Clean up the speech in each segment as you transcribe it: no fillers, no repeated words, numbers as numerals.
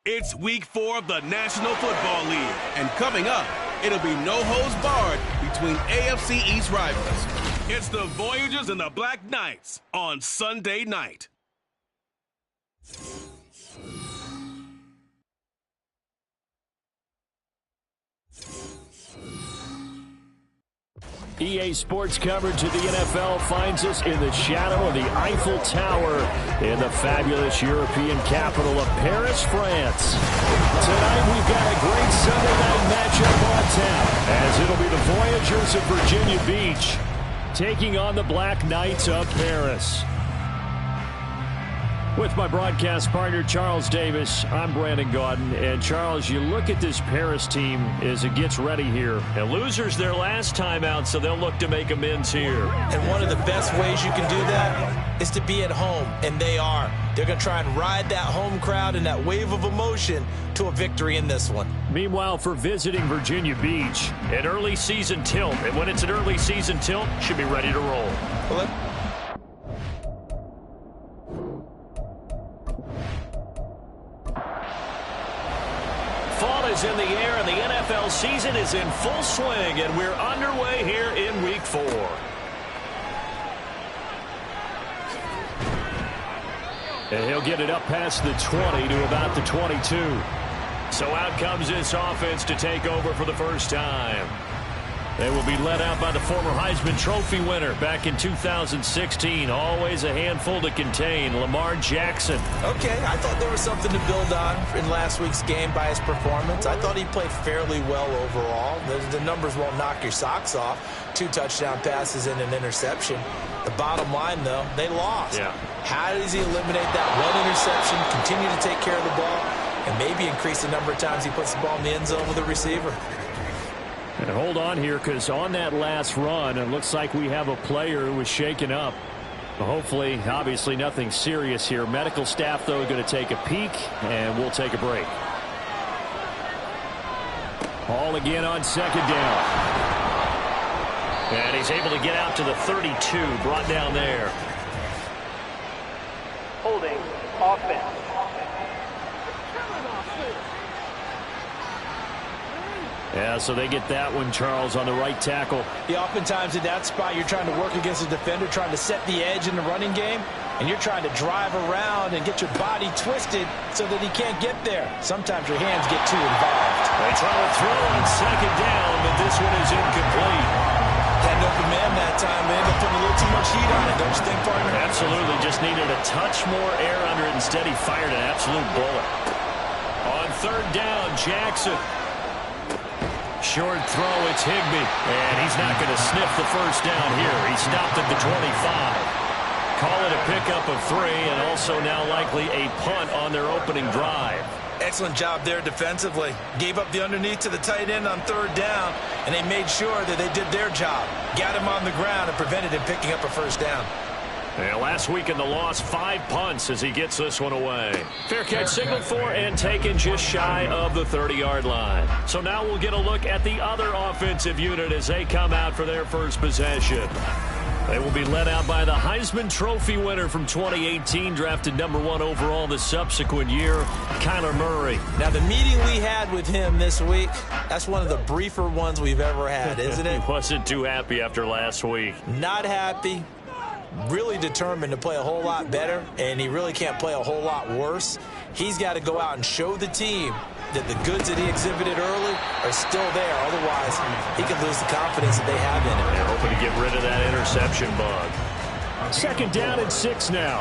It's week 4 of the National Football League. And coming up, it'll be no holds barred between AFC East rivals. It's the Voyagers and the Black Knights on Sunday night. EA Sports coverage of the NFL finds us in the shadow of the Eiffel Tower in the fabulous European capital of Paris, France. Tonight we've got a great Sunday night matchup on tap, as it'll be the Voyagers of Virginia Beach taking on the Black Knights of Paris. With my broadcast partner, Charles Davis, I'm Brandon Gaudin. And, Charles, you look at this Paris team as it gets ready here. And losers their last time out, so they'll look to make amends here. And one of the best ways you can do that is to be at home, and they are. They're going to try and ride that home crowd and that wave of emotion to a victory in this one. Meanwhile, for visiting Virginia Beach, an early season tilt. And when it's an early season tilt, should be ready to roll. Fall is in the air, and the NFL season is in full swing, and we're underway here in Week 4. And he'll get it up past the 20 to about the 22. So out comes this offense to take over for the first time. They will be led out by the former Heisman Trophy winner back in 2016. Always a handful to contain, Lamar Jackson. Okay, I thought there was something to build on in last week's game by his performance. I thought he played fairly well overall. The numbers won't knock your socks off. 2 touchdown passes and an interception. The bottom line, though, they lost. Yeah. How does he eliminate that one interception, continue to take care of the ball, and maybe increase the number of times he puts the ball in the end zone with a receiver? And hold on here, because on that last run, it looks like we have a player who was shaken up. Hopefully, obviously, nothing serious here. Medical staff, though, going to take a peek, and we'll take a break. Ball again on second down. And he's able to get out to the 32, brought down there. Holding offense. Yeah, so they get that one, Charles, on the right tackle. Yeah, oftentimes in that spot, you're trying to work against a defender, trying to set the edge in the running game, and you're trying to drive around and get your body twisted so that he can't get there. Sometimes your hands get too involved. They try to throw on second down, but this one is incomplete. Had an open man that time. They ended up putting a little too much heat on it, don't you think, partner? Absolutely. Just needed a touch more air under it. Instead, he fired an absolute bullet. On third down, Jackson. Short throw, it's Higbee. And he's not going to sniff the first down here. He stopped at the 25. Call it a pickup of 3, and also now likely a punt on their opening drive. Excellent job there defensively. Gave up the underneath to the tight end on third down, and they made sure that they did their job. Got him on the ground and prevented him picking up a first down. And last week in the loss, 5 punts as he gets this one away. Fair catch signaled for and taken just shy of the 30-yard line. So now we'll get a look at the other offensive unit as they come out for their first possession. They will be led out by the Heisman Trophy winner from 2018, drafted #1 overall the subsequent year, Kyler Murray. Now, the meeting we had with him this week, that's one of the briefer ones we've ever had, isn't it? He wasn't too happy after last week. Not happy. Really determined to play a whole lot better, and he really can't play a whole lot worse. He's got to go out and show the team that the goods that he exhibited early are still there. Otherwise, he could lose the confidence that they have in him. They're hoping to get rid of that interception bug. Second down and 6 now.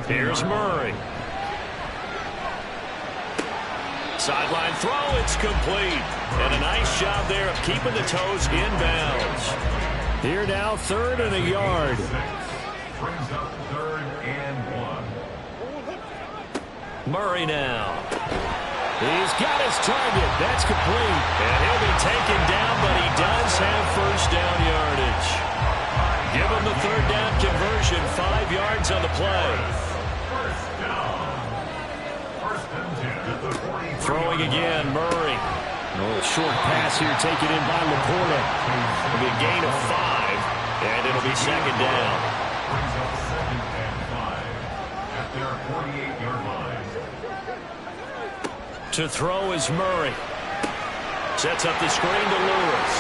Here's Murray. Sideline throw, it's complete. And a nice job there of keeping the toes inbounds. Here now, 3rd and a yard. Brings up 3rd and 1. Murray now. He's got his target. That's complete. And he'll be taken down, but he does have first down yardage. Give him the 3rd down conversion, 5 yards on the play. First down. 1st and 10 at the 40. Throwing again, Murray. A little short pass here taken in by Laporta. It'll be a gain of 5, and it'll be 2nd down. Brings up 2nd and 5 at their 48-yard line. To throw is Murray. Sets up the screen to Lewis.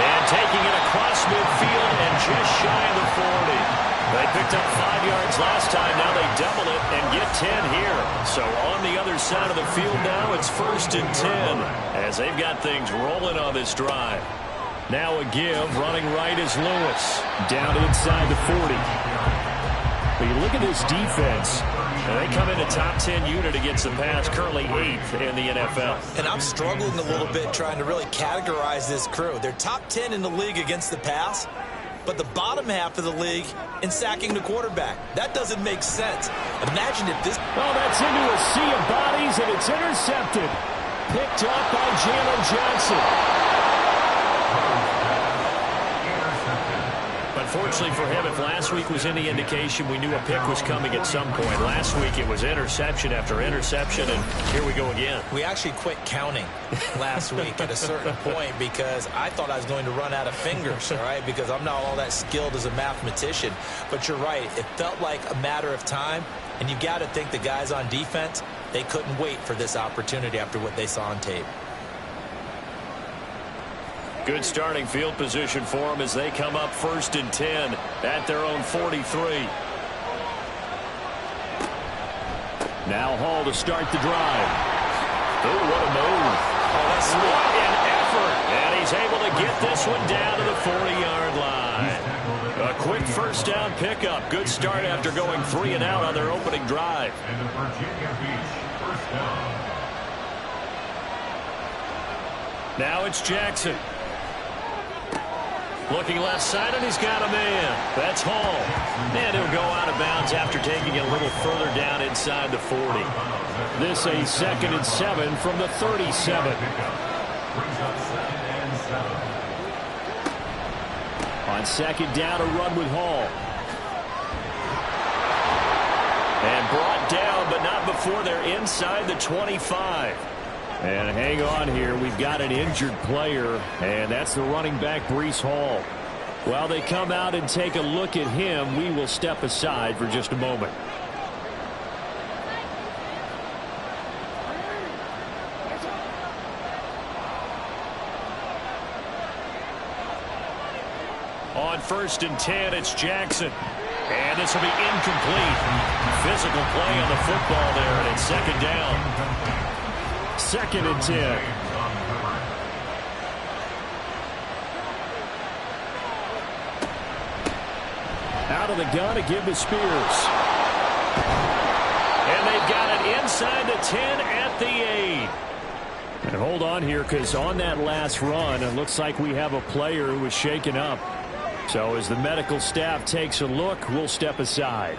And taking it across midfield and just shy of the 40. They picked up 5 yards last time. Now they double it and get 10 here. So on the other side of the field now, it's 1st and 10 as they've got things rolling on this drive. Now a give. Running right is Lewis. Down inside the 40. But you look at this defense. And they come in a top 10 unit against the pass, currently 8th in the NFL. And I'm struggling a little bit trying to really categorize this crew. They're top 10 in the league against the pass, but the bottom half of the league in sacking the quarterback. That doesn't make sense. Imagine if this... Oh, that's into a sea of bodies, and it's intercepted. Picked up by Jalen Johnson. Unfortunately for him, if last week was any indication, we knew a pick was coming at some point. Last week it was interception after interception, and here we go again. We actually quit counting last week at a certain point because I thought I was going to run out of fingers, all right, because I'm not all that skilled as a mathematician. But you're right. It felt like a matter of time, and you got to think the guys on defense, they couldn't wait for this opportunity after what they saw on tape. Good starting field position for them as they come up 1st and 10 at their own 43. Now Hall to start the drive. Oh, what a move. Oh, that's what an effort. And he's able to get this one down to the 40-yard line. A quick 1st down pickup. Good start after going 3 and out on their opening drive. And the Virginia Beach 1st down. Now it's Jackson. Looking left side, and he's got a man. That's Hall. And he'll go out of bounds after taking it a little further down inside the 40. This a 2nd and 7 from the 37. On 2nd down, a run with Hall. And brought down, but not before they're inside the 25. And hang on here. We've got an injured player, and that's the running back, Breece Hall. While they come out and take a look at him, we will step aside for just a moment. On 1st and 10, it's Jackson. And this will be incomplete. Physical play on the football there, and it's 2nd down. 2nd and 10. Out of the gun to give to Spears. And they've got it inside the 10 at the 8. And hold on here, because on that last run, it looks like we have a player who was shaken up. So as the medical staff takes a look, we'll step aside.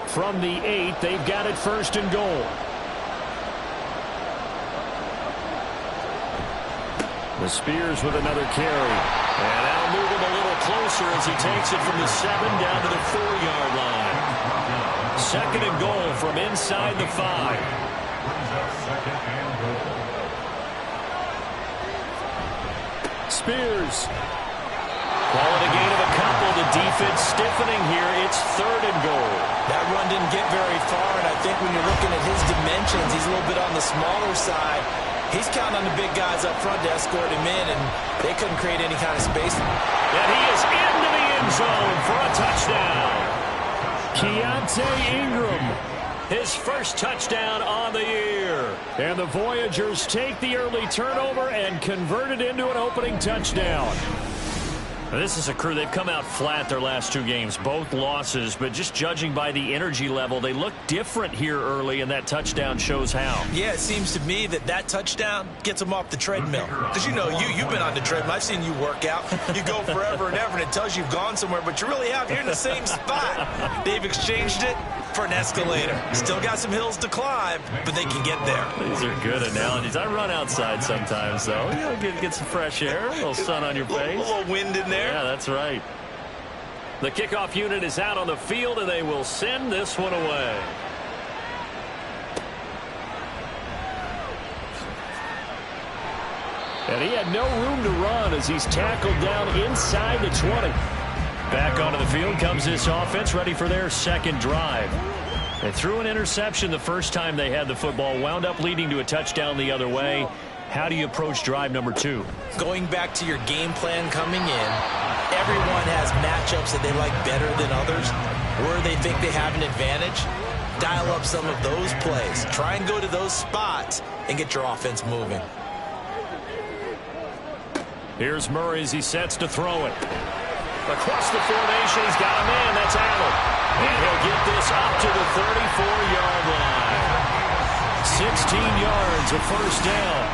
From the 8, they've got it 1st and goal. The Spears with another carry. And that'll move him a little closer as he takes it from the 7 down to the 4-yard line. 2nd and goal from inside the 5. Spears. Call it a gain of a couple. The defense stiffening here. It's 3rd and goal. That run didn't get very far, and I think when you're looking at his dimensions, he's a little bit on the smaller side. He's counting on the big guys up front to escort him in, and they couldn't create any kind of space. And he is into the end zone for a touchdown. Keontae Ingram, his first touchdown on the year. And the Voyagers take the early turnover and convert it into an opening touchdown. This is a crew, they've come out flat their last 2 games, both losses, but just judging by the energy level, they look different here early, and that touchdown shows how. Yeah, it seems to me that touchdown gets them off the treadmill. Because you know, you've been on the treadmill. I've seen you work out. You go forever and ever, and it tells you you've gone somewhere, but you really have. You're in the same spot. They've exchanged it for an escalator. Still got some hills to climb, but they can get there. These are good analogies. I run outside sometimes, though. You know, get some fresh air, a little sun on your face. A little wind in there. Yeah, that's right. The kickoff unit is out on the field, and they will send this one away. And he had no room to run as he's tackled down inside the 20. Back onto the field comes this offense, ready for their second drive. They threw an interception the first time they had the football, wound up leading to a touchdown the other way. How do you approach drive number 2? Going back to your game plan coming in, everyone has matchups that they like better than others, where they think they have an advantage. Dial up some of those plays. Try and go to those spots and get your offense moving. Here's Murray as he sets to throw it. Across the formation, he's got a man. That's Allen. And he'll get this up to the 34-yard line. 16 yards, a first down.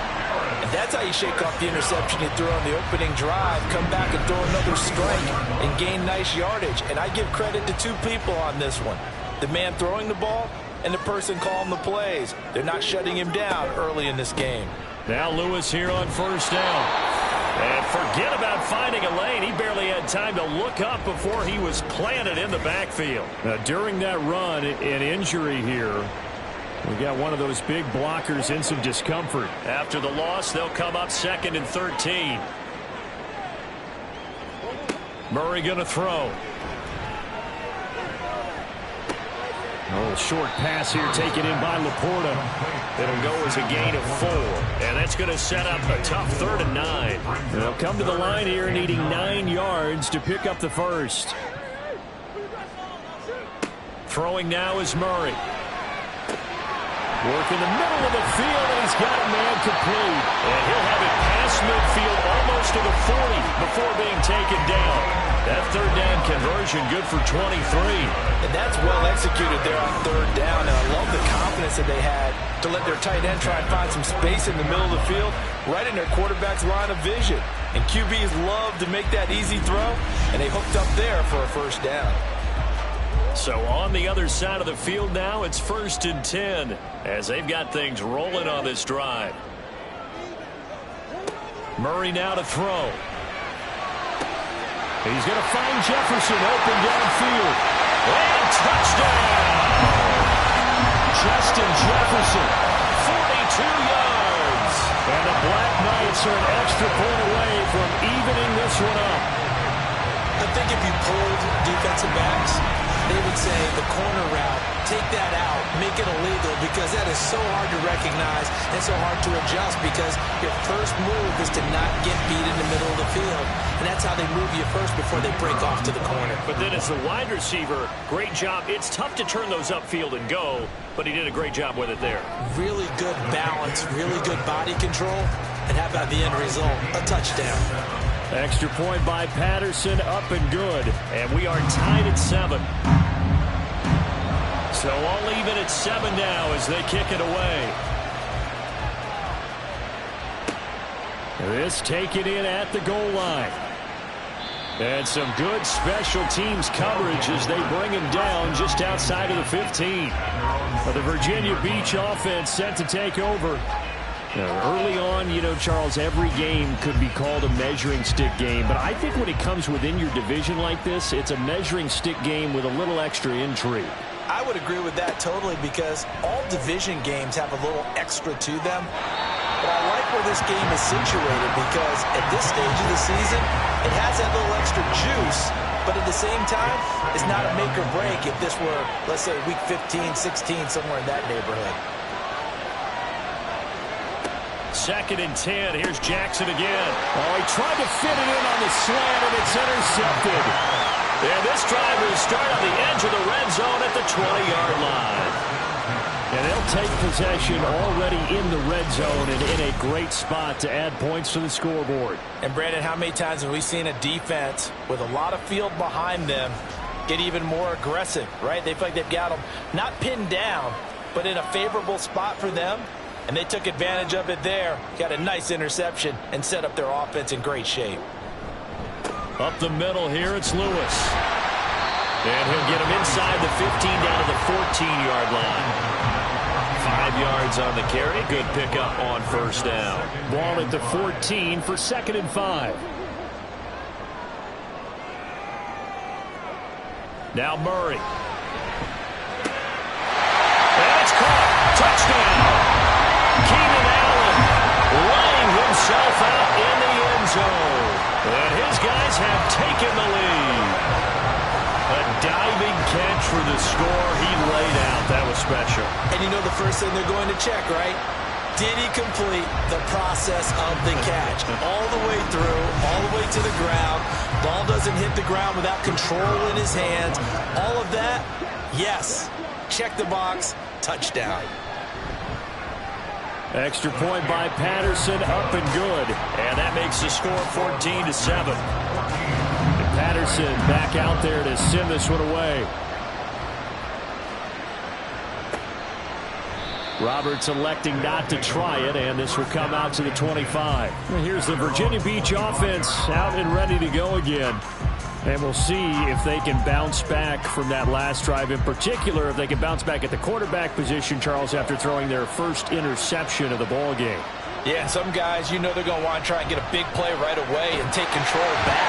And that's how you shake off the interception you threw on the opening drive. Come back and throw another strike and gain nice yardage. And I give credit to two people on this one. The man throwing the ball and the person calling the plays. They're not shutting him down early in this game. Now Lewis here on first down. And forget about finding a lane. He barely had time to look up before he was planted in the backfield. Now, during that run, an injury here. We got one of those big blockers in some discomfort. After the loss, they'll come up 2nd and 13. Murray going to throw. Oh, short pass here taken in by Laporta. It'll go as a gain of 4. And that's going to set up a tough 3rd and 9. They'll come to the line here needing 9 yards to pick up the first. Throwing now is Murray. Work in the middle of the field, and he's got a man complete. And he'll have it past midfield almost to the 40 before being taken down. That 3rd down conversion good for 23. And that's well executed there on 3rd down. And I love the confidence that they had to let their tight end try and find some space in the middle of the field, right in their quarterback's line of vision. And QBs love to make that easy throw, and they hooked up there for a first down. So on the other side of the field now, it's 1st and 10 as they've got things rolling on this drive. Murray now to throw. He's going to find Jefferson open downfield. And touchdown! Justin Jefferson, 42 yards. And the Black Knights are an extra point away from evening this one up. I think if you pulled defensive backs, they would say the corner route, take that out, make it illegal, because that is so hard to recognize and so hard to adjust, because your first move is to not get beat in the middle of the field. And that's how they move you first before they break off to the corner. But then as the wide receiver, great job. It's tough to turn those upfield and go, but he did a great job with it there. Really good balance, really good body control. And how about the end result? A touchdown. Extra point by Patterson, up and good. And we are tied at 7. So all even at 7 now as they kick it away. This taken in at the goal line. And some good special teams coverage as they bring him down just outside of the 15. But the Virginia Beach offense set to take over. Early on, you know, Charles, every game could be called a measuring stick game. But I think when it comes within your division like this, it's a measuring stick game with a little extra intrigue. I would agree with that totally, because all division games have a little extra to them. But I like where this game is situated, because at this stage of the season, it has that little extra juice. But at the same time, it's not a make or break if this were, let's say, week 15, 16, somewhere in that neighborhood. 2nd and 10. Here's Jackson again. Oh, he tried to fit it in on the slant, and it's intercepted. And this drive will start on the edge of the red zone at the 20-yard line. And they'll take possession already in the red zone and in a great spot to add points to the scoreboard. And, Brandon, how many times have we seen a defense with a lot of field behind them get even more aggressive, right? They feel like they've got them not pinned down, but in a favorable spot for them. And they took advantage of it there. Got a nice interception and set up their offense in great shape. Up the middle here, it's Lewis. And he'll get him inside the 15 down to the 14-yard line. 5 yards on the carry. Good pickup on first down. Ball at the 14 for 2nd and 5. Now Murray. And it's caught. Touchdown. Keenan Allen laying himself out in the end zone. And his guys have taken the lead. A diving catch for the score. He laid out. That was special. And you know the first thing they're going to check, right? Did he complete the process of the catch? All the way through, all the way to the ground. Ball doesn't hit the ground without control in his hands. All of that, yes. Check the box, touchdown. Extra point by Patterson, up and good. And that makes the score 14-7. And Patterson back out there to send this one away. Roberts electing not to try it, and this will come out to the 25. And here's the Virginia Beach offense out and ready to go again. And we'll see if they can bounce back from that last drive. In particular, if they can bounce back at the quarterback position, Charles, after throwing their first interception of the ball game. Yeah, and some guys, you know they're going to want to try and get a big play right away and take control back.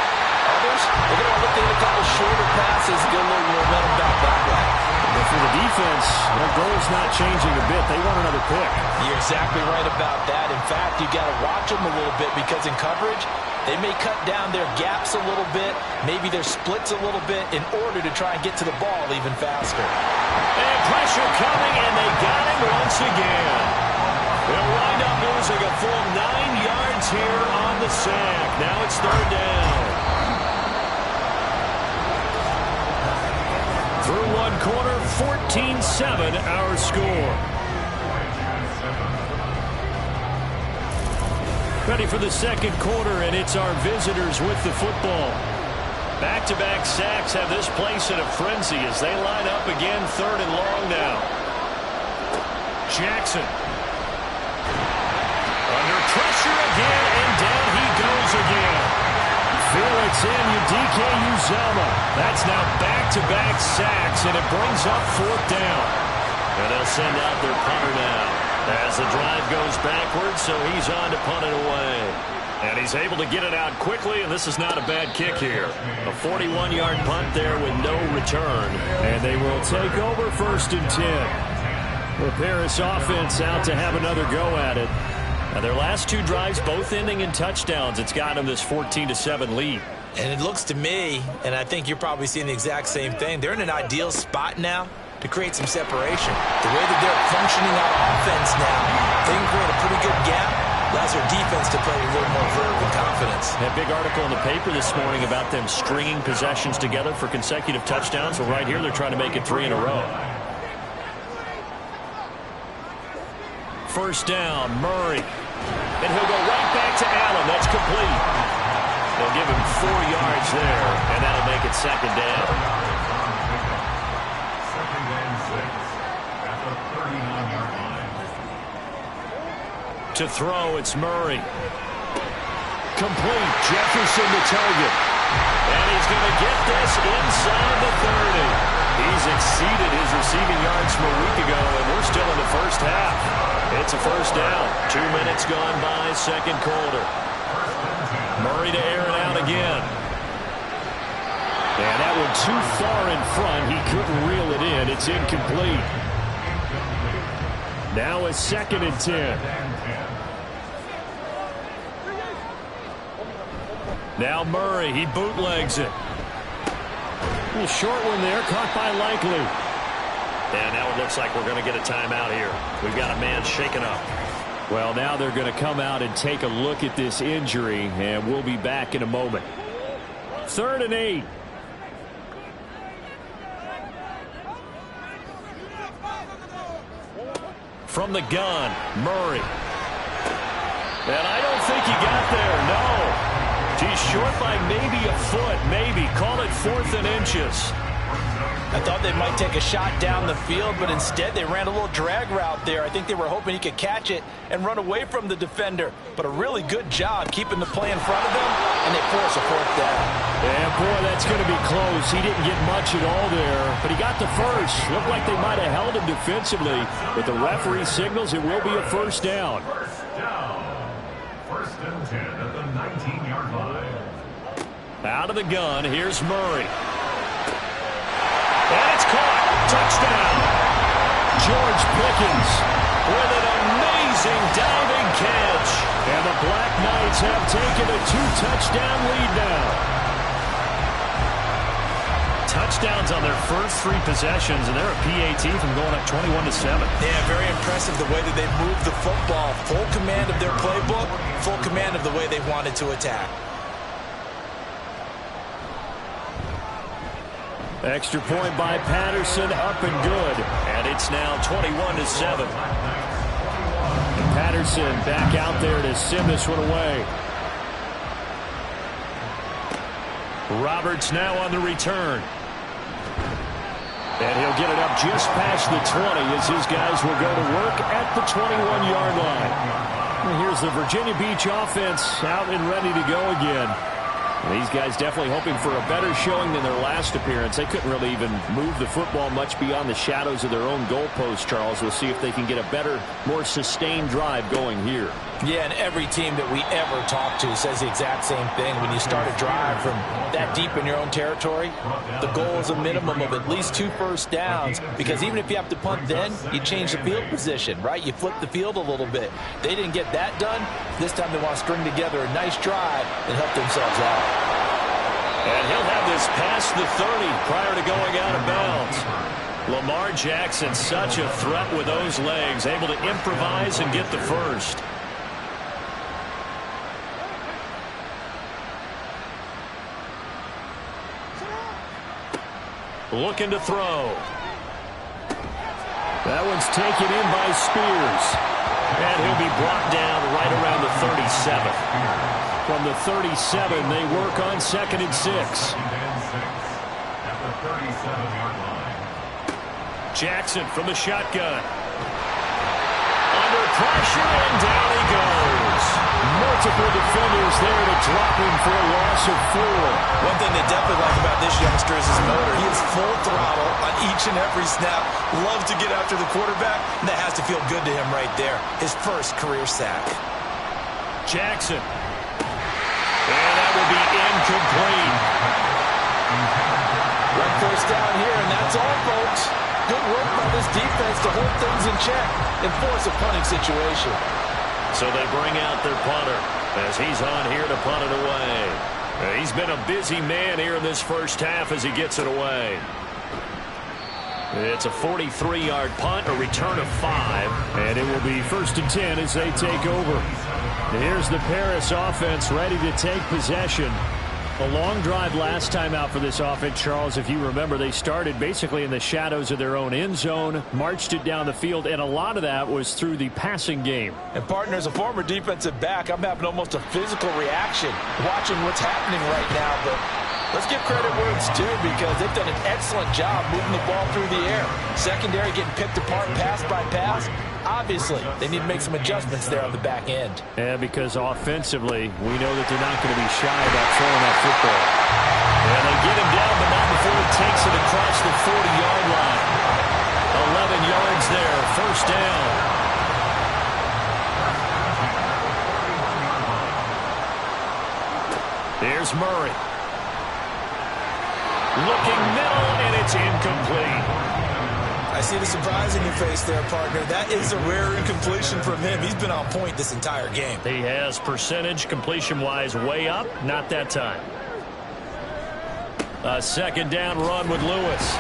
Others, they're going to look to hit a couple shorter passes, get a little momentum back that way. But for the defense, their goal is not changing a bit. They want another pick. You're exactly right about that. In fact, you got to watch them a little bit because in coverage, they may cut down their gaps a little bit, maybe their splits a little bit in order to try and get to the ball even faster. And pressure coming, and they got him once again. They'll wind up losing a full 9 yards here on the sack. Now it's third down. Through one quarter, 14-7 our score. Ready for the second quarter, and it's our visitors with the football. Back-to-back sacks have this place in a frenzy as they line up again, third and long now. Jackson. Under pressure again, and down he goes again. Felix and Udike Uzama. That's now back-to-back sacks, and it brings up fourth down. And they'll send out their punter now as the drive goes backwards, so he's on to punt it away. And he's able to get it out quickly, and this is not a bad kick here. A 41-yard punt there with no return. And they will take over first and 10. The Paris offense out to have another go at it. Now their last two drives both ending in touchdowns. It's got them this 14-7 lead. And it looks to me, and I think you're probably seeing the exact same thing, they're in an ideal spot now to create some separation. The way that they're functioning on offense now, they can create a pretty good gap. Allows their defense to play with a little more verve and confidence. That big article in the paper this morning about them stringing possessions together for consecutive touchdowns. Well, right here, they're trying to make it 3 in a row. First down, Murray. And he'll go right back to Allen. That's complete. They'll give him 4 yards there, and that'll make it second down. To throw, it's Murray. Complete. Jefferson to target. And he's going to get this inside the 30. He's exceeded his receiving yards from a week ago, and we're still in the first half. It's a first down. 2 minutes gone by, second quarter. Murray to air it out again. And that one too far in front. He couldn't reel it in. It's incomplete. Now it's second and 10. Now Murray, he bootlegs it. A little short one there, caught by Likely. And now it looks like we're going to get a timeout here. We've got a man shaken up. Well, now they're going to come out and take a look at this injury, and we'll be back in a moment. 3rd and 8. From the gun, Murray. And I don't think he got there, no. He's short by maybe a foot, maybe. Call it 4th and inches. I thought they might take a shot down the field, but instead they ran a little drag route there. I think they were hoping he could catch it and run away from the defender. But a really good job keeping the play in front of them, and they force a 4th down. Yeah, boy, that's going to be close. He didn't get much at all there, but he got the first. Looked like they might have held him defensively, but the referee signals it will be a first down. First and 10 at the 19-yard line. Out of the gun, here's Murray. And it's caught. Touchdown. George Pickens with an amazing diving catch. And the Black Knights have taken a 2-touchdown lead now. first downs on their first 3 possessions, and they're a PAT from going up 21-7. Yeah, very impressive the way that they moved the football. Full command of their playbook, full command of the way they wanted to attack. Extra point by Patterson, up and good. And it's now 21-7. Patterson back out there to send this one away. Roberts now on the return. And he'll get it up just past the 20 as his guys will go to work at the 21-yard line. And here's the Virginia Beach offense out and ready to go again. These guys definitely hoping for a better showing than their last appearance. They couldn't really even move the football much beyond the shadows of their own goalpost, Charles. We'll see if they can get a better, more sustained drive going here. Yeah, and every team that we ever talk to says the exact same thing. When you start a drive from that deep in your own territory, the goal is a minimum of at least 2 first downs, because even if you have to punt then, you change the field position, right? You flip the field a little bit. They didn't get that done. This time they want to string together a nice drive and help themselves out. And he'll have this past the 30 prior to going out of bounds. Lamar Jackson, such a threat with those legs, able to improvise and get the first. Looking to throw. That one's taken in by Spears. And he'll be brought down right around the 37. From the 37, they work on 2nd and 6. At the 37-yard line. Jackson from the shotgun. Under pressure, and down he goes. Multiple defenders there to drop him for a loss of 4. One thing they definitely like about this youngster is his motor. He is full throttle on each and every snap. Loves to get after the quarterback, and that has to feel good to him right there. His first career sack. Jackson. And that will be incomplete. One first down here, and that's all, folks. Good work by this defense to hold things in check and force a punting situation. So they bring out their punter as he's on here to punt it away. He's been a busy man here in this first half as he gets it away. It's a 43-yard punt, a return of 5, and it will be 1st and 10 as they take over. Here's the Paris offense ready to take possession. A long drive last time out for this offense, Charles. If you remember, they started basically in the shadows of their own end zone, marched it down the field, and a lot of that was through the passing game. And, partner, as a former defensive back, I'm having almost a physical reaction watching what's happening right now. But let's give credit where it's due, because they've done an excellent job moving the ball through the air. Secondary getting picked apart pass by pass. Obviously, they need to make some adjustments there on the back end. Yeah, because offensively, we know that they're not going to be shy about throwing that football. And they get him down, but not before he takes it across the 40-yard line. 11 yards there, first down. Here's Murray. Looking middle, and it's incomplete. I see the surprise in your face there, partner. That is a rare incompletion from him. He's been on point this entire game. He has percentage completion-wise way up. Not that time. A 2nd down run with Lewis.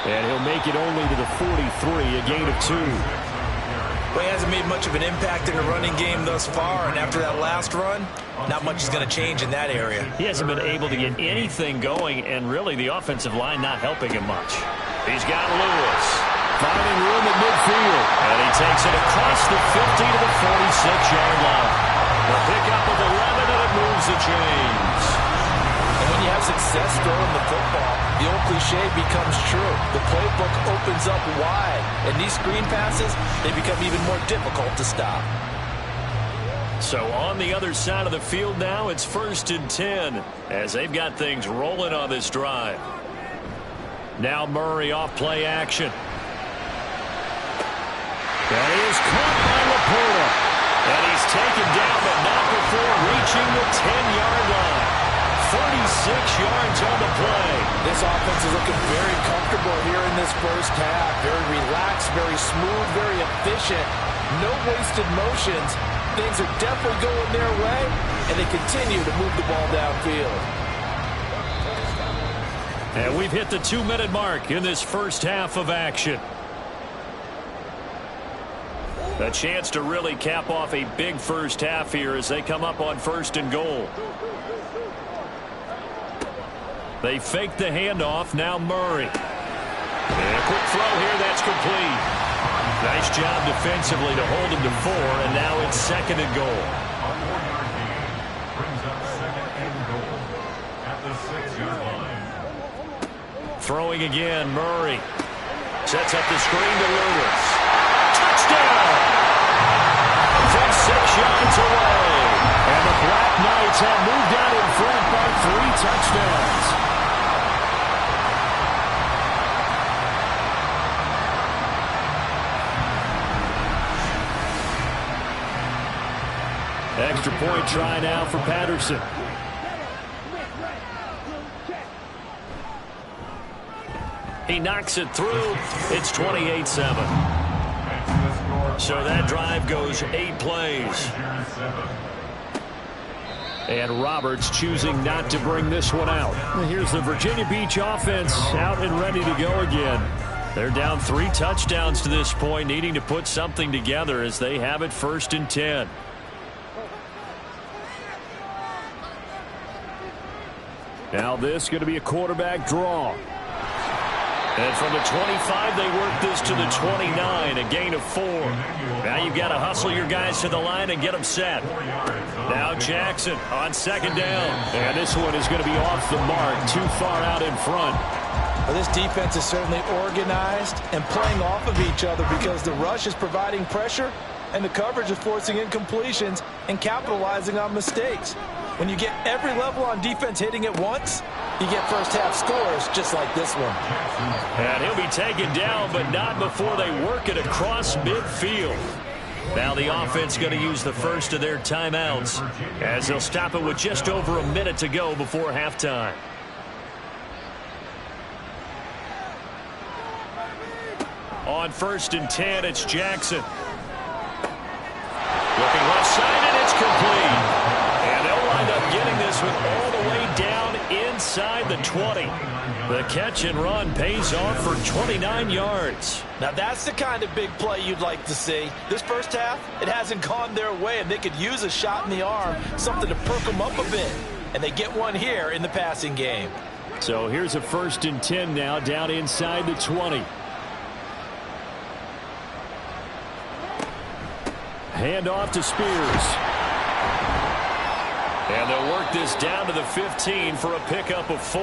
And he'll make it only to the 43, a gain of 2. Well, he hasn't made much of an impact in the running game thus far, and after that last run, not much is going to change in that area. He hasn't been able to get anything going, and really the offensive line not helping him much. He's got Lewis finding room at midfield, and he takes it across the 50 to the 46-yard line. The pickup of 11, and it moves the chains. And when you have success throwing the football, the old cliche becomes true. The playbook opens up wide, and these screen passes, they become even more difficult to stop. So on the other side of the field now, it's 1st and 10 as they've got things rolling on this drive. Now Murray off play action. That is caught by Laporta. And he's taken down, but not before reaching the 10-yard line. 36 yards on the play. This offense is looking very comfortable here in this first half. Very relaxed, very smooth, very efficient. No wasted motions. Things are definitely going their way, and they continue to move the ball downfield. And we've hit the 2-minute mark in this first half of action. A chance to really cap off a big first half here as they come up on 1st and goal. They fake the handoff. Now Murray. And a quick throw here. That's complete. Nice job defensively to hold him to 4, and now it's 2nd and goal. A 4-yard gain brings up 2nd and goal at the 6-yard line. Throwing again, Murray. Sets up the screen to Lewis. Touchdown! From 6 yards away. And the Black Knights have moved out in front by 3 touchdowns. Extra point try now for Patterson. He knocks it through. It's 28-7. So that drive goes 8 plays. And Roberts choosing not to bring this one out. Here's the Virginia Beach offense out and ready to go again. They're down 3 touchdowns to this point, needing to put something together as they have it 1st and 10. Now this going to be a quarterback draw. And from the 25, they work this to the 29, a gain of 4. Now you've got to hustle your guys to the line and get them set. Now Jackson on 2nd down. And this one is going to be off the mark, too far out in front. Well, this defense is certainly organized and playing off of each other because the rush is providing pressure and the coverage is forcing incompletions and capitalizing on mistakes. When you get every level on defense hitting at once, you get first half scores just like this one. And he'll be taken down, but not before they work it across midfield. Now the offense going to use the first of their timeouts as they'll stop it with just over a minute to go before halftime. On 1st and 10, it's Jackson. Looking left side, and it's complete. And they'll wind up getting this one all the way down inside the 20. The catch and run pays off for 29 yards. Now that's the kind of big play you'd like to see. This first half, it hasn't gone their way, and they could use a shot in the arm, something to perk them up a bit. And they get one here in the passing game. So here's a 1st and 10 now down inside the 20. Hand off to Spears. And they'll work this down to the 15 for a pickup of 4.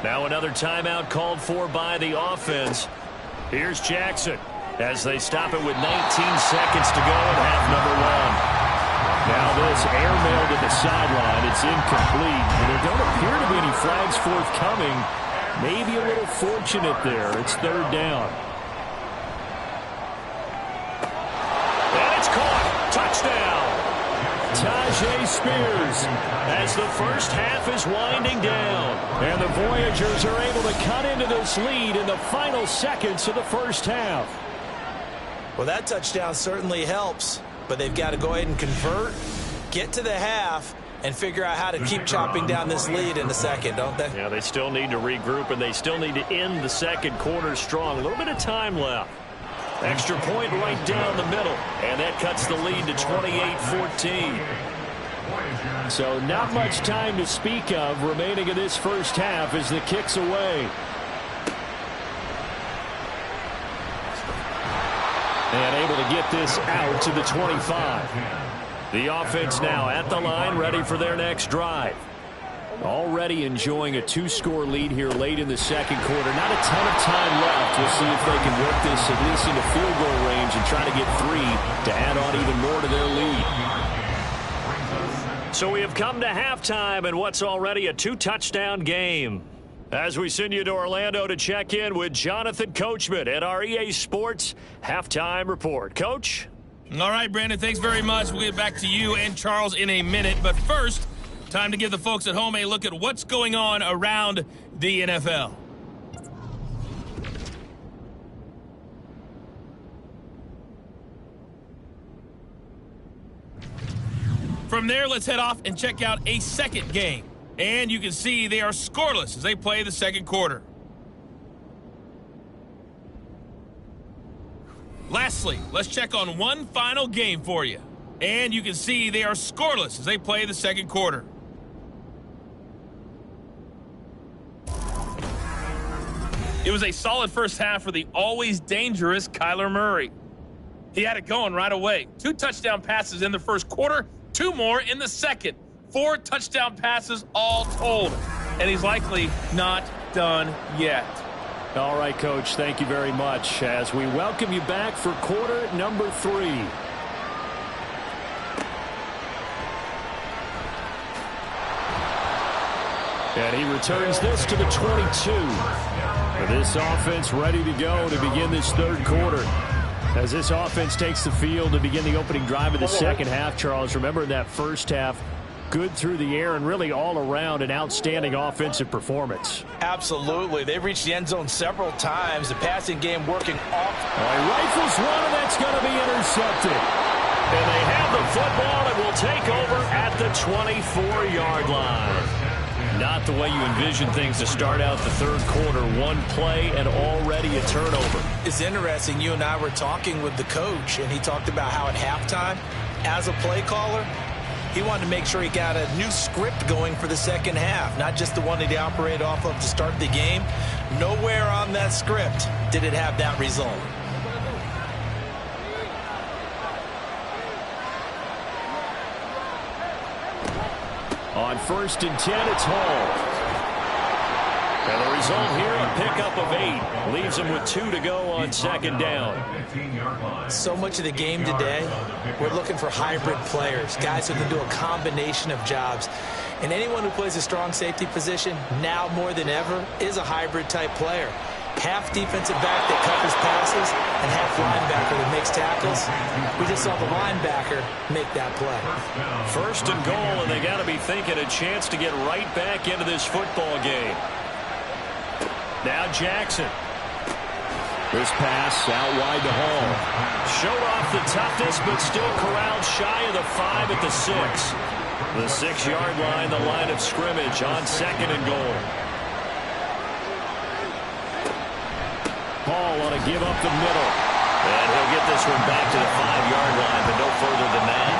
Now another timeout called for by the offense. Here's Jackson as they stop it with 19 seconds to go in half number 1. Now this airmailed to the sideline. It's incomplete. And there don't appear to be any flags forthcoming. Maybe a little fortunate there. It's 3rd down. Touchdown! Tajay Spears as the first half is winding down. And the Voyagers are able to cut into this lead in the final seconds of the first half. Well, that touchdown certainly helps, but they've got to go ahead and convert, get to the half, and figure out how to keep chopping down this lead in the second, don't they? Yeah, they still need to regroup, and they still need to end the second quarter strong. A little bit of time left. Extra point right down the middle, and that cuts the lead to 28-14. So not much time to speak of remaining in this first half as the kick's away. And able to get this out to the 25. The offense now at the line, ready for their next drive. Already enjoying a 2-score lead here late in the second quarter. Not a ton of time left. We'll see if they can work this at least into field goal range and try to get 3 to add on even more to their lead. So we have come to halftime in what's already a 2-touchdown game. As we send you to Orlando to check in with Jonathan Coachman at our EA Sports Halftime Report. Coach? All right, Brandon, thanks very much. We'll get back to you and Charles in a minute. But first, time to give the folks at home a look at what's going on around the NFL. From there, let's head off and check out a second game And you can see they are scoreless as they play the second quarter. Lastly, let's check on one final game for you. And you can see they are scoreless as they play the second quarter. It was a solid first half for the always dangerous Kyler Murray. He had it going right away. 2 touchdown passes in the first quarter, 2 more in the second. 4 touchdown passes all told. And he's likely not done yet. All right, Coach, thank you very much as we welcome you back for quarter number 3. And he returns this to the 22. This offense ready to go to begin this third quarter. As this offense takes the field to begin the opening drive of the second half, Charles, remember in that first half, good through the air and really all around an outstanding offensive performance. Absolutely. They've reached the end zone several times. The passing game working off. All right, rifles one, and that's going to be intercepted. And they have the football and will take over at the 24-yard line. Not the way you envision things to start out the third quarter. One play and already a turnover. It's interesting. You and I were talking with the coach, and he talked about how at halftime, as a play caller, he wanted to make sure he got a new script going for the second half, not just the one that he operated off of to start the game. Nowhere on that script did it have that result. On 1st and 10, it's Hall. And the result here, a pickup of 8. Leaves him with 2 to go on second down. So much of the game today, we're looking for hybrid players, guys who can do a combination of jobs. And anyone who plays a strong safety position, now more than ever, is a hybrid-type player. Half defensive back that covers passes and half linebacker that makes tackles. We just saw the linebacker make that play. 1st and goal, and they got to be thinking a chance to get right back into this football game. Now Jackson. This pass out wide to Hall. Showed off the toughness, but still corralled shy of the 5 at the 6. The 6-yard line, the line of scrimmage on 2nd and goal. Hall on a give up the middle. And he'll get this one back to the 5-yard line, but no further than that.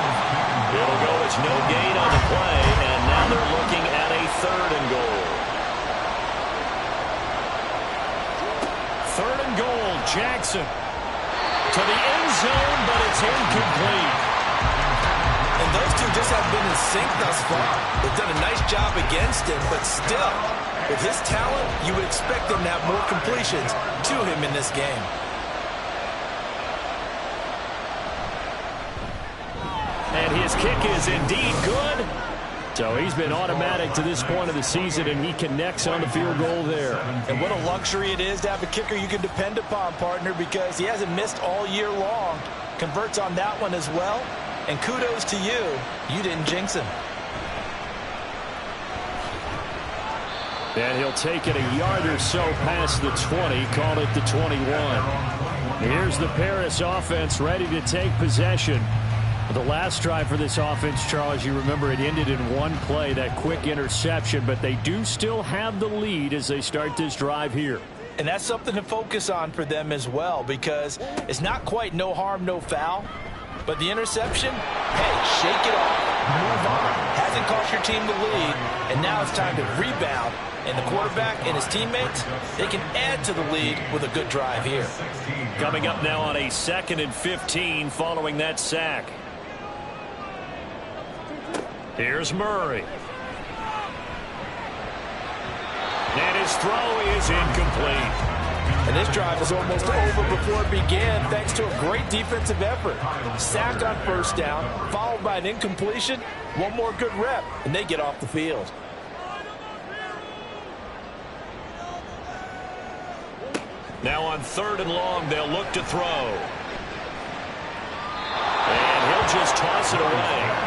It'll go. It's no gain on the play, and now they're looking at a 3rd and goal. 3rd and goal, Jackson. To the end zone, but it's incomplete. And those two just have been in sync thus far. They've done a nice job against him, but still, with his talent, you would expect them to have more completions to him in this game. And his kick is indeed good. So he's been automatic to this point of the season, and he connects on the field goal there. And what a luxury it is to have a kicker you can depend upon, partner, because he hasn't missed all year long. Converts on that one as well. And kudos to you. You didn't jinx him. And he'll take it a yard or so past the 20, call it the 21. Here's the Paris offense ready to take possession. The last drive for this offense, Charles, you remember it ended in one play, that quick interception, but they do still have the lead as they start this drive here. And that's something to focus on for them as well, because it's not quite no harm, no foul. But the interception, hey, shake it off, move on. Hasn't cost your team the lead, and now it's time to rebound. And the quarterback and his teammates, they can add to the lead with a good drive here. Coming up now on a 2nd and 15 following that sack. Here's Murray. And his throw is incomplete. And this drive is almost over before it began, thanks to a great defensive effort. Sack on 1st down, followed by an incompletion. One more good rep, and they get off the field. Now on 3rd and long, they'll look to throw. And he'll just toss it away.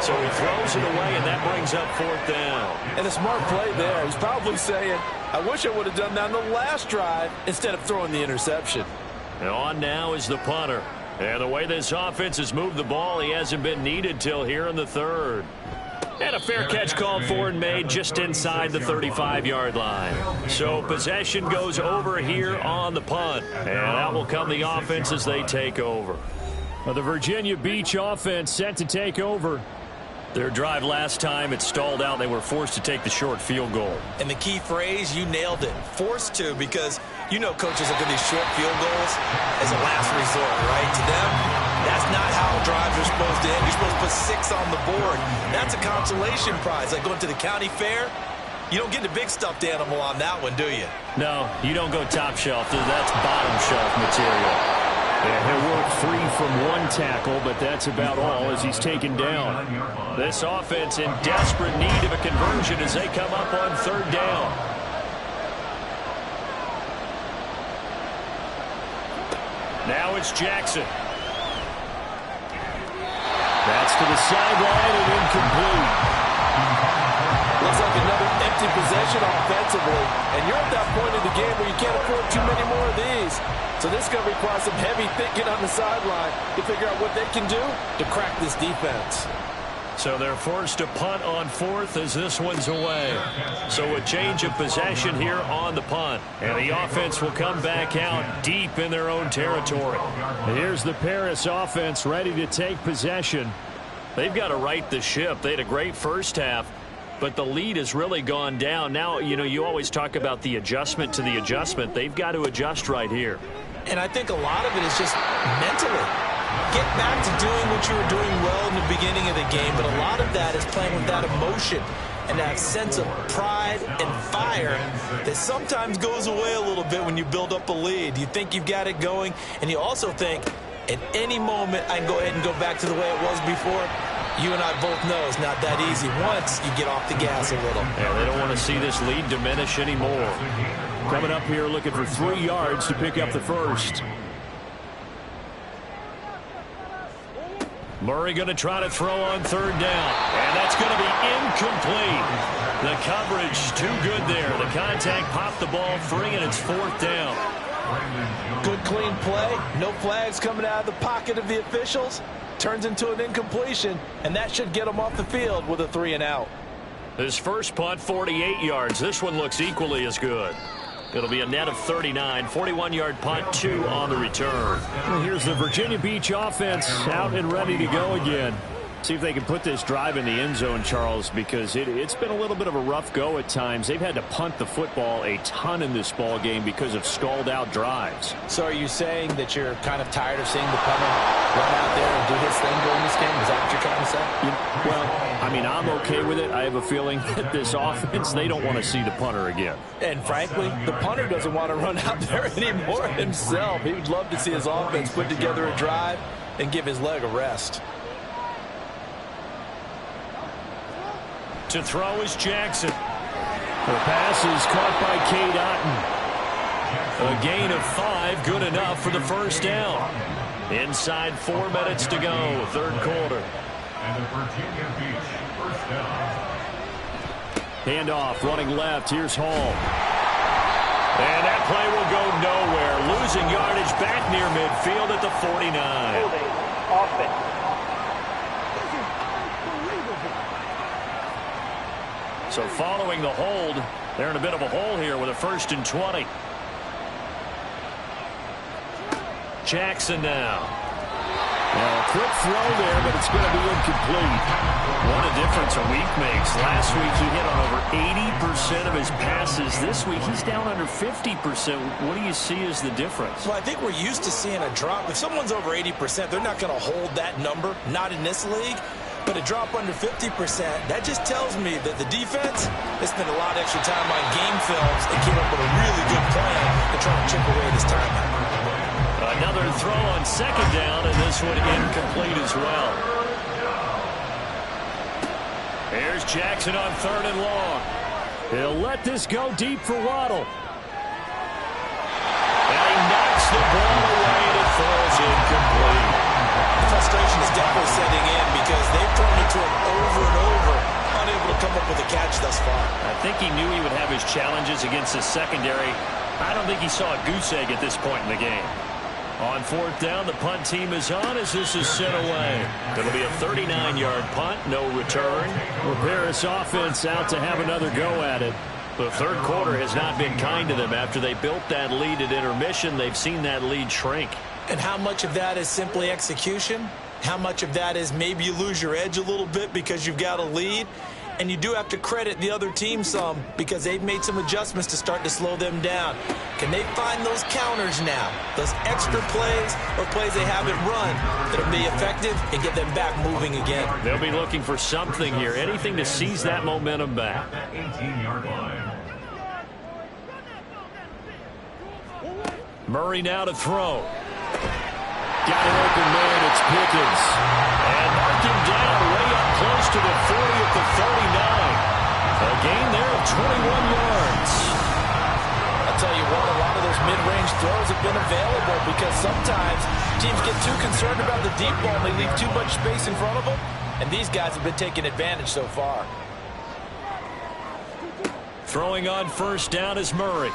So he throws it away, and that brings up 4th down. And a smart play there. He's probably saying, I wish I would have done that on the last drive instead of throwing the interception. And on now is the punter. And the way this offense has moved the ball, he hasn't been needed till here in the 3rd. And a fair catch called for and made just inside the 35-yard line. So possession goes over here on the punt. And out will come the offense as they take over. Well, the Virginia Beach offense set to take over. Their drive last time, it stalled out. They were forced to take the short field goal. And the key phrase, you nailed it. Forced to, because you know coaches look at these short field goals as a last resort, right? To them, that's not how drives are supposed to end. You're supposed to put 6 on the board. That's a consolation prize. Like going to the county fair, you don't get the big stuffed animal on that one, do you? No, you don't go top shelf. That's bottom shelf material. Yeah, he'll work 3 from 1 tackle, but that's about all as he's taken down. This offense in desperate need of a conversion as they come up on 3rd down. Now it's Jackson. That's to the sideline and incomplete. Looks like another empty possession offensively, and you're at that point in the game where you can't afford too many more of these. So this is going to require some heavy thinking on the sideline to figure out what they can do to crack this defense. So they're forced to punt on 4th as this one's away. So a change of possession here on the punt. And the offense will come back out deep in their own territory. Here's the Paris offense ready to take possession. They've got to right the ship. They had a great first half, but the lead has really gone down. Now, you know, you always talk about the adjustment to the adjustment. They've got to adjust right here. And I think a lot of it is just mentally. Get back to doing what you were doing well in the beginning of the game, but a lot of that is playing with that emotion and that sense of pride and fire that sometimes goes away a little bit when you build up a lead. You think you've got it going, and you also think at any moment I can go ahead and go back to the way it was before. You and I both know it's not that easy once you get off the gas a little. Yeah, they don't want to see this lead diminish anymore. Coming up here looking for 3 yards to pick up the first. Murray going to try to throw on 3rd down. And that's going to be incomplete. The coverage too good there. The contact popped the ball free, and it's 4th down. Good clean play. No flags coming out of the pocket of the officials. Turns into an incompletion, and that should get them off the field with a 3 and out. His first punt, 48 yards. This one looks equally as good. It'll be a net of 39, 41-yard punt, 2 on the return. And here's the Virginia Beach offense out and ready to go again. See if they can put this drive in the end zone, Charles, because it's been a little bit of a rough go at times. They've had to punt the football a ton in this ball game because of stalled-out drives. So are you saying that you're kind of tired of seeing the punter run out there and do his thing during this game? Is that what you're trying to say? Well, I mean, I'm okay with it. I have a feeling that this offense, they don't want to see the punter again. And frankly, the punter doesn't want to run out there anymore himself. He would love to see his offense put together a drive and give his leg a rest. To throw is Jackson. The pass is caught by Cade Otton. A gain of 5, good enough for the first down. Inside 4 minutes to go, 3rd quarter. And the Virginia Beach first down. Handoff, running left. Here's Hall. And that play will go nowhere. Losing yardage back near midfield at the 49. Holding offense. So following the hold, they're in a bit of a hole here with a 1st and 20. Jackson now. Well, a quick throw there, but it's going to be incomplete. What a difference a week makes. Last week he hit on over 80% of his passes. This week he's down under 50%. What do you see as the difference? Well, I think we're used to seeing a drop. If someone's over 80%, they're not going to hold that number, not in this league. But a drop under 50%, that just tells me that the defense has spent a lot of extra time on game films and came up with a really good plan to try to chip away this timeout. Another throw on 2nd down, and this one incomplete as well. Here's Jackson on 3rd and long. He'll let this go deep for Waddle. And he knocks the ball away, and it falls incomplete. Frustration is definitely setting in because they've thrown it to him over and over, unable to come up with a catch thus far. I think he knew he would have his challenges against the secondary. I don't think he saw a goose egg at this point in the game. On fourth down, the punt team is on as this is sent away. It'll be a 39-yard punt, no return. Well, Paris offense out to have another go at it. The third quarter has not been kind to them. After they built that lead at intermission, they've seen that lead shrink. And how much of that is simply execution? How much of that is maybe you lose your edge a little bit because you've got a lead? And you do have to credit the other team some because they've made some adjustments to start to slow them down. Can they find those counters now, those extra plays or plays they haven't run that'll be effective and get them back moving again? They'll be looking for something here, anything to seize that momentum back. 18-yard line. Murray now to throw. Got an open man, it's Pickens. And marked him down way up close to the 40 at the 39. A gain there of 21 yards. I'll tell you what, a lot of those mid-range throws have been available because sometimes teams get too concerned about the deep ball and they leave too much space in front of them. And these guys have been taking advantage so far. Throwing on first down is Murray.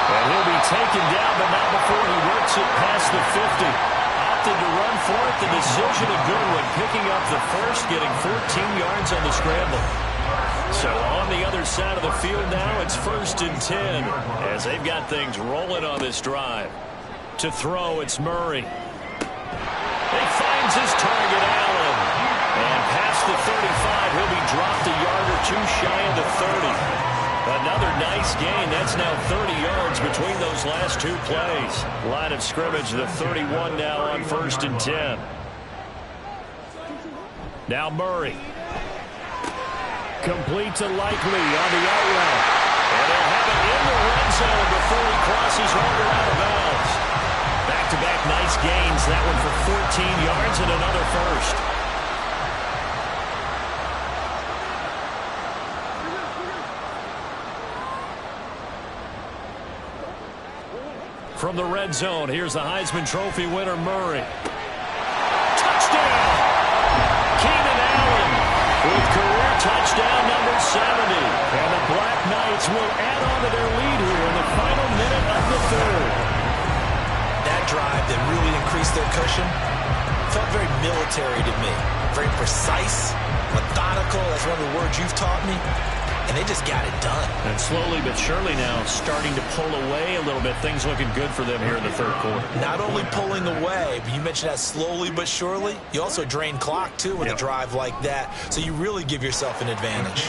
And he'll be taken down, but not before he works it past the 50. Opted to run for it. The decision a good one. Picking up the first, getting 14 yards on the scramble. So on the other side of the field now, it's 1st and 10 as they've got things rolling on this drive. To throw, it's Murray. He finds his target, Allen. And past the 35, he'll be dropped a yard or two shy of the 30. Another nice gain. That's now 30 yards between those last two plays. Line of scrimmage, the 31 now on 1st and 10. Now Murray. Complete to Likely on the out route. And they'll have it in the red zone before he crosses over out of bounds. Back-to-back nice gains. That one for 14 yards and another first. From the red zone, here's the Heisman Trophy winner, Murray. Touchdown! Keenan Allen with career touchdown number 70. And the Black Knights will add on to their lead here in the final minute of the third. That drive that really increased their cushion felt very military to me. Very precise, methodical. That's one of the words you've taught me. And they just got it done. And slowly but surely now starting to pull away a little bit. Things looking good for them here in the third quarter. Not only pulling away, but you mentioned that slowly but surely. You also drain clock, too, with a drive like that. So you really give yourself an advantage.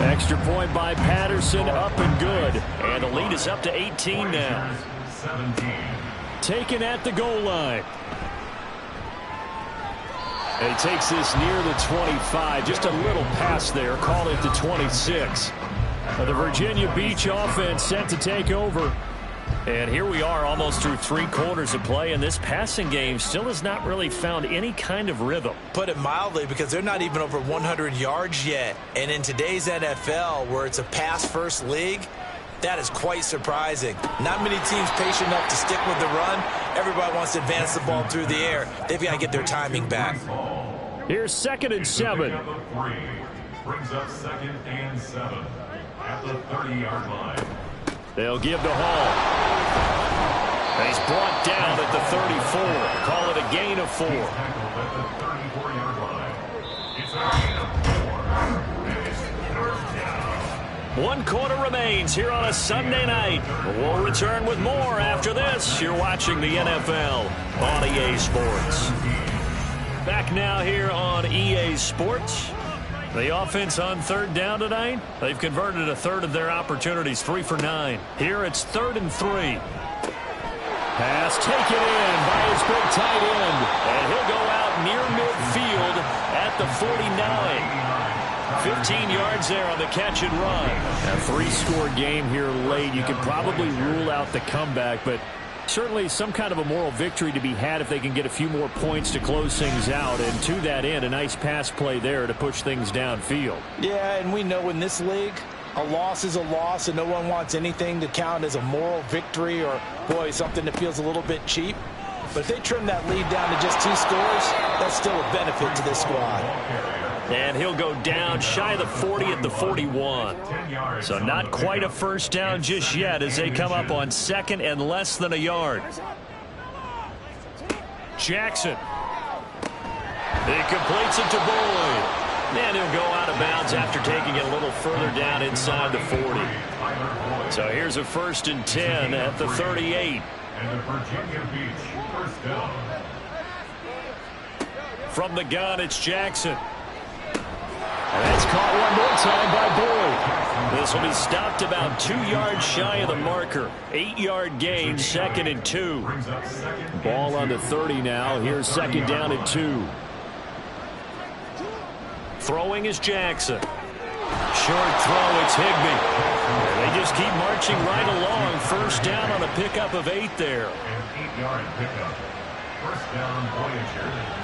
Extra point by Patterson, up and good. And the lead is up to 18 now. 17. Taken at the goal line. And he takes this near the 25. Just a little pass there. Call it the 26. The Virginia Beach offense set to take over. And here we are almost through 3 quarters of play. And this passing game still has not really found any kind of rhythm. Put it mildly, because they're not even over 100 yards yet. And in today's NFL, where it's a pass-first league, that is quite surprising. Not many teams patient enough to stick with the run. Everybody wants to advance the ball through the air. They've got to get their timing back. Here's 2nd and 7. Brings up 2nd and 7 at the 30-yard line. They'll give to Hall. He's brought down at the 34. Call it a gain of 4. Tackled at the 34-yard line. It's a gain of 4. And it's 3rd down. 1 quarter remains here on a Sunday night. We'll return with more after this. You're watching the NFL on EA Sports. Back now here on EA Sports. The offense on 3rd down tonight. They've converted a third of their opportunities, 3 for 9. Here it's 3rd and 3. Pass taken in by his big tight end. And he'll go out near midfield at the 49. 15 yards there on the catch and run. A 3-score game here late. You could probably rule out the comeback, but certainly some kind of a moral victory to be had if they can get a few more points to close things out. And to that end, a nice pass play there to push things downfield. Yeah, and we know in this league, a loss is a loss, and no one wants anything to count as a moral victory or, boy, something that feels a little bit cheap. But if they trim that lead down to just 2 scores, that's still a benefit to this squad. And he'll go down shy of the 40 at the 41. So not quite a first down just yet as they come up on second and less than a yard. Jackson. He completes it to Boyd. And he'll go out of bounds after taking it a little further down inside the 40. So here's a 1st and 10 at the 38. And the Virginia Beach first down. From the gun, it's Jackson. And that's caught one more time by Boyd. This will be stopped about 2 yards shy of the marker. 8-yard gain, 2nd and 2. Ball on the 30 now. Here's 2nd down and 2. Throwing is Jackson. Short throw, it's Higbee. They just keep marching right along. 1st down on a pickup of 8 there. An 8-yard pickup. 1st down, Voyagers.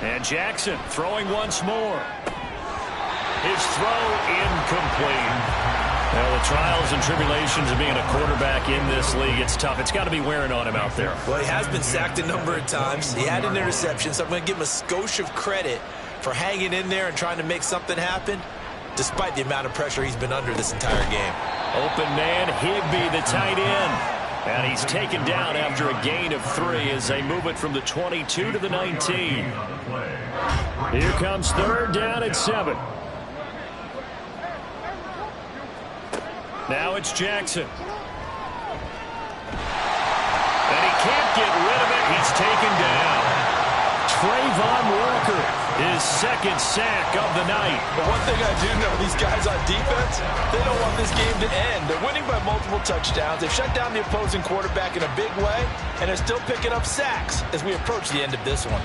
And Jackson throwing once more. His throw incomplete. Well, the trials and tribulations of being a quarterback in this league, it's tough. It's got to be wearing on him out there. Well, he has been sacked a number of times. He had an interception, so I'm going to give him a skosh of credit for hanging in there and trying to make something happen, despite the amount of pressure he's been under this entire game. Open man, Higbee, the tight end. And he's taken down after a gain of 3 as they move it from the 22 to the 19. Here comes 3rd down and 7. Now it's Jackson. And he can't get rid of it. He's taken down. Trayvon Walker, his 2nd sack of the night. But one thing I do know, these guys on defense, they don't want this game to end. They're winning by multiple touchdowns. They've shut down the opposing quarterback in a big way, and they're still picking up sacks as we approach the end of this one.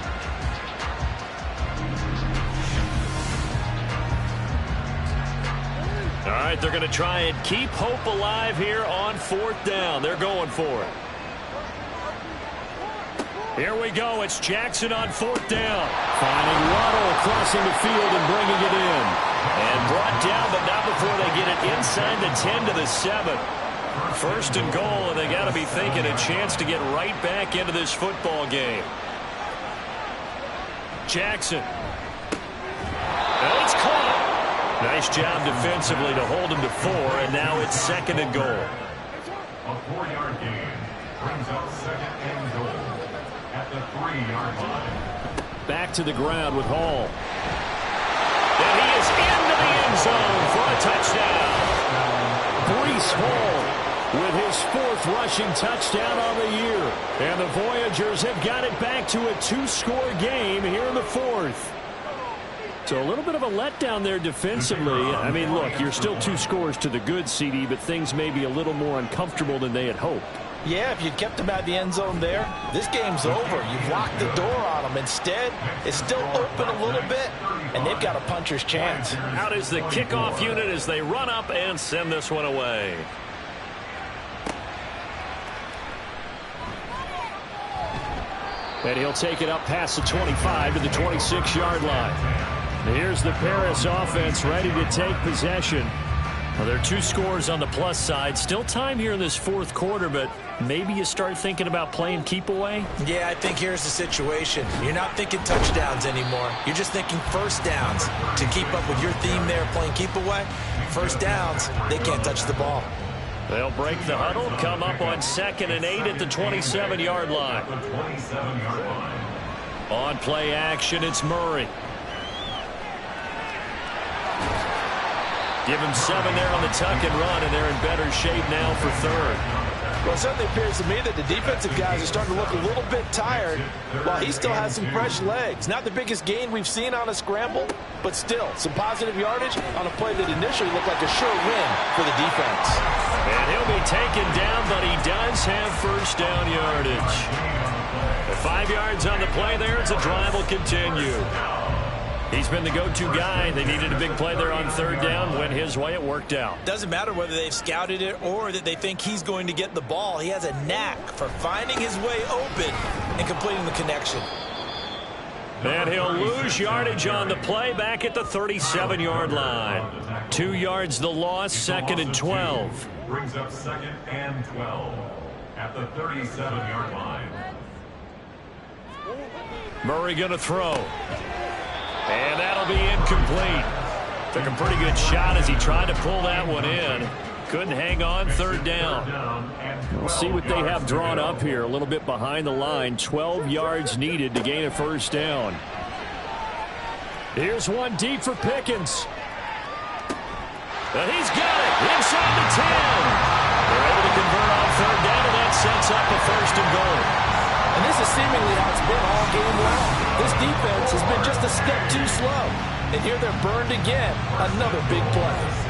All right, they're going to try and keep hope alive here on 4th down. They're going for it. Here we go. It's Jackson on 4th down. Finding Waddle crossing the field and bringing it in. And brought down, but not before they get it inside the 10 to the 7. 1st and goal, and they got to be thinking a chance to get right back into this football game. Jackson. And it's caught. Nice job defensively to hold him to 4, and now it's 2nd and goal. A 4-yard gain brings up 2nd and goal at the 3-yard line. Back to the ground with Hall. And he is into the end zone for a touchdown. Breece Hall with his 4th rushing touchdown on the year. And the Voyagers have got it back to a 2-score game here in the 4th. So a little bit of a letdown there defensively. I mean, look, you're still 2 scores to the good, CD, but things may be a little more uncomfortable than they had hoped. Yeah, if you kept them out of the end zone there, this game's over. You've locked the door on them. Instead, it's still open a little bit, and they've got a puncher's chance. Out is the kickoff unit as they run up and send this one away. And he'll take it up past the 25 to the 26-yard line. Here's the Paris offense ready to take possession. Well, there are 2 scores on the plus side. Still time here in this 4th quarter, but maybe you start thinking about playing keep away? Yeah, I think here's the situation. You're not thinking touchdowns anymore. You're just thinking 1st downs. To keep up with your theme there, playing keep away, 1st downs, they can't touch the ball. They'll break the huddle, come up on 2nd and 8 at the 27-yard line. On play action, it's Murray. Give him 7 there on the tuck and run, and they're in better shape now for 3rd. Well, it certainly appears to me that the defensive guys are starting to look a little bit tired while he still has some fresh legs. Not the biggest gain we've seen on a scramble, but still some positive yardage on a play that initially looked like a sure win for the defense. And he'll be taken down, but he does have 1st down yardage. At 5 yards on the play there, it's a drive will continue. He's been the go-to guy. They needed a big play there on 3rd down. Went his way. It worked out. Doesn't matter whether they've scouted it or that they think he's going to get the ball. He has a knack for finding his way open and completing the connection. And he'll lose yardage on the play back at the 37-yard line. 2 yards the loss, 2nd and 12. Brings up 2nd and 12 at the 37-yard line. Murray going to throw. And that'll be incomplete. Took a pretty good shot as he tried to pull that one in. Couldn't hang on, third down. We'll see what they have drawn up here. A little bit behind the line. 12 yards needed to gain a first down. Here's one deep for Pickens. And he's got it inside the 10. They're able to convert on third down, and that sets up a first and goal. And this is seemingly how it's been all game long. This defense has been just a step too slow. And here they're burned again. Another big play.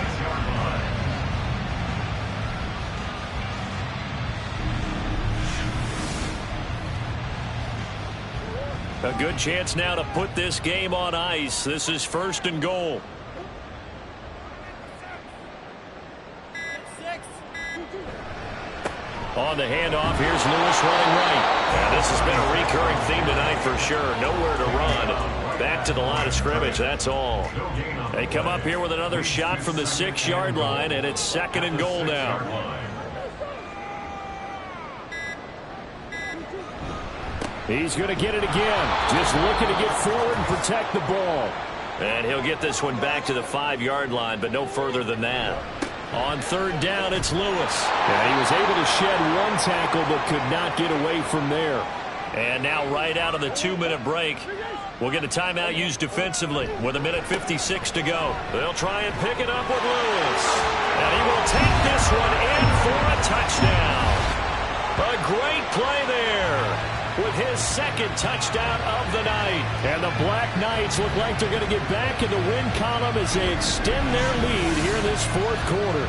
A good chance now to put this game on ice. This is first and goal. On the handoff, here's Lewis running right. And this has been a recurring theme tonight for sure. Nowhere to run. Back to the line of scrimmage, that's all. They come up here with another shot from the 6-yard line, and it's second and goal now. He's going to get it again. Just looking to get forward and protect the ball. And he'll get this one back to the 5-yard line, but no further than that. On third down, it's Lewis. And he was able to shed one tackle, but could not get away from there. And now right out of the 2-minute break, we'll get a timeout used defensively with 1:56 to go. They'll try and pick it up with Lewis. And he will take this one in for a touchdown. A great play there with his second touchdown of the night. And the Black Knights look like they're going to get back in the win column as they extend their lead here in this fourth quarter.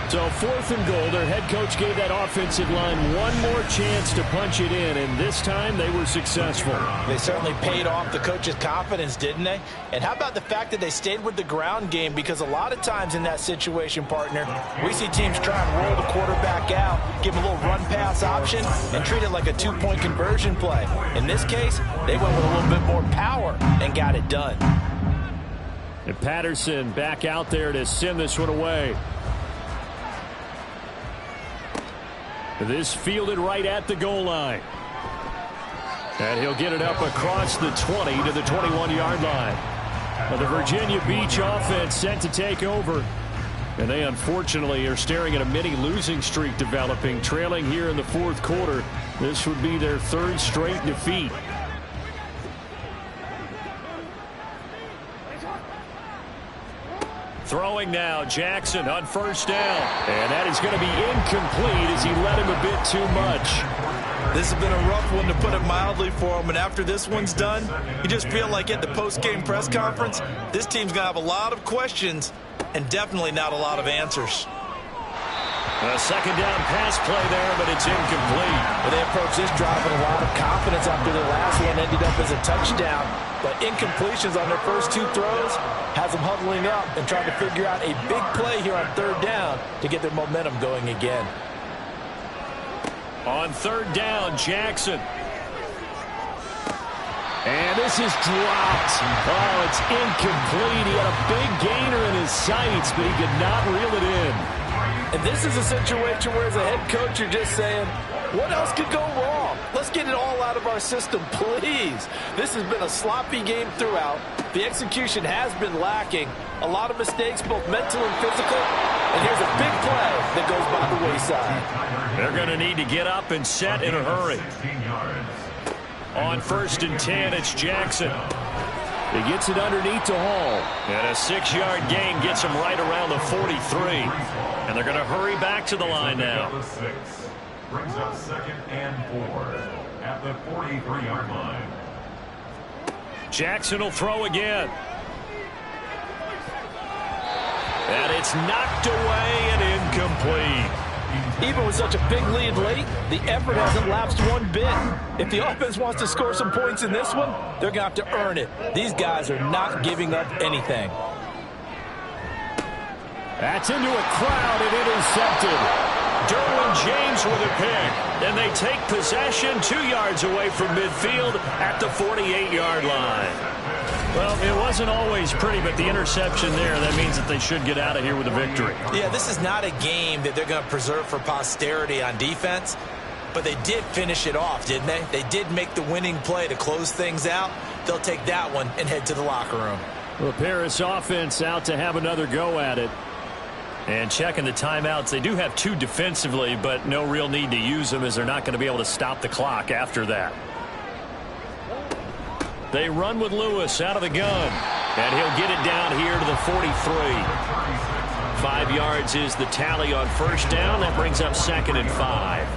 So fourth and goal, their head coach gave that offensive line one more chance to punch it in, and this time they were successful. They certainly paid off the coach's confidence, didn't they? And how about the fact that they stayed with the ground game? Because a lot of times in that situation, partner, we see teams try and roll the quarterback out, give him a little run-pass option, and treat it like a two-point conversion play. In this case, they went with a little bit more power and got it done. And Patterson back out there to send this one away. This fielded right at the goal line. And he'll get it up across the 20 to the 21-yard line. Now the Virginia Beach offense set to take over. And they unfortunately are staring at a mini losing streak developing, trailing here in the fourth quarter. This would be their third straight defeat. Throwing now, Jackson on first down. And that is going to be incomplete as he let him a bit too much. This has been a rough one, to put it mildly, for him. And after this one's done, you just feel like at the post-game press conference, this team's going to have a lot of questions and definitely not a lot of answers. A second down pass play there, but it's incomplete. Well, they approached this drive with a lot of confidence after the last one ended up as a touchdown. But incompletions on their first two throws has them huddling up and trying to figure out a big play here on third down to get their momentum going again. On third down, Jackson. And this is dropped. Oh, it's incomplete. He had a big gainer in his sights, but he could not reel it in. And this is a situation where, as a head coach, you're just saying, what else could go wrong? Let's get it all out of our system, please. This has been a sloppy game throughout. The execution has been lacking. A lot of mistakes, both mental and physical. And here's a big play that goes by the wayside. They're going to need to get up and set in a hurry. On first and 10, it's Jackson. He gets it underneath to Hall. And a 6-yard gain gets him right around the 43. And they're going to hurry back to the line now. Brings up second and 4 at the 43-yard line. Jackson will throw again. And it's knocked away and incomplete. Even with such a big lead late, the effort hasn't lapsed one bit. If the offense wants to score some points in this one, they're going to have to earn it. These guys are not giving up anything. That's into a crowd and intercepted. Derwin James with a pick. And they take possession 2 yards away from midfield at the 48-yard line. Well, it wasn't always pretty, but the interception there, that means that they should get out of here with a victory. Yeah, this is not a game that they're going to preserve for posterity on defense, but they did finish it off, didn't they? They did make the winning play to close things out. they'll take that one and head to the locker room. The Paris offense out to have another go at it. And checking the timeouts, they do have 2 defensively, but no real need to use them as they're not going to be able to stop the clock after that. They run with Lewis out of the gun, and he'll get it down here to the 43. 5 yards is the tally on first down. That brings up 2nd and 5.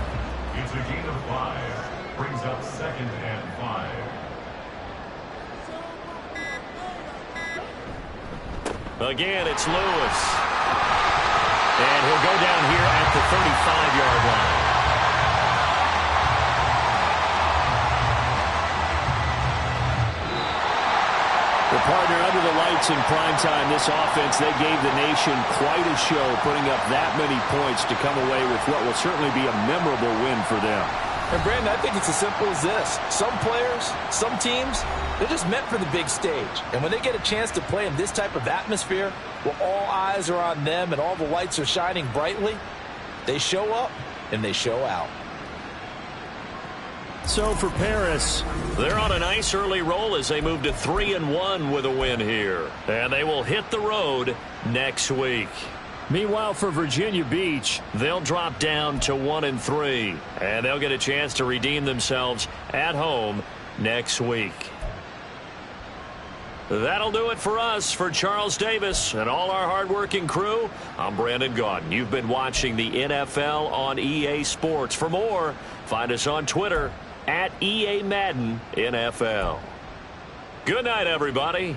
It's a gain of 5. Brings up 2nd and 5. Again, it's Lewis. And he'll go down here at the 35-yard line. The partner under the lights in primetime, this offense, they gave the nation quite a show, putting up that many points to come away with what will certainly be a memorable win for them. And, Brandon, I think it's as simple as this. Some players, some teams, they're just meant for the big stage. And when they get a chance to play in this type of atmosphere, where all eyes are on them and all the lights are shining brightly, they show up and they show out. So for Paris, they're on a nice early roll as they move to 3-1 with a win here. And they will hit the road next week. Meanwhile, for Virginia Beach, they'll drop down to 1-3. And they'll get a chance to redeem themselves at home next week. That'll do it for us. For Charles Davis and all our hardworking crew, I'm Brandon Gaudin. You've been watching the NFL on EA Sports. For more, find us on Twitter @EA Madden NFL. Good night, everybody.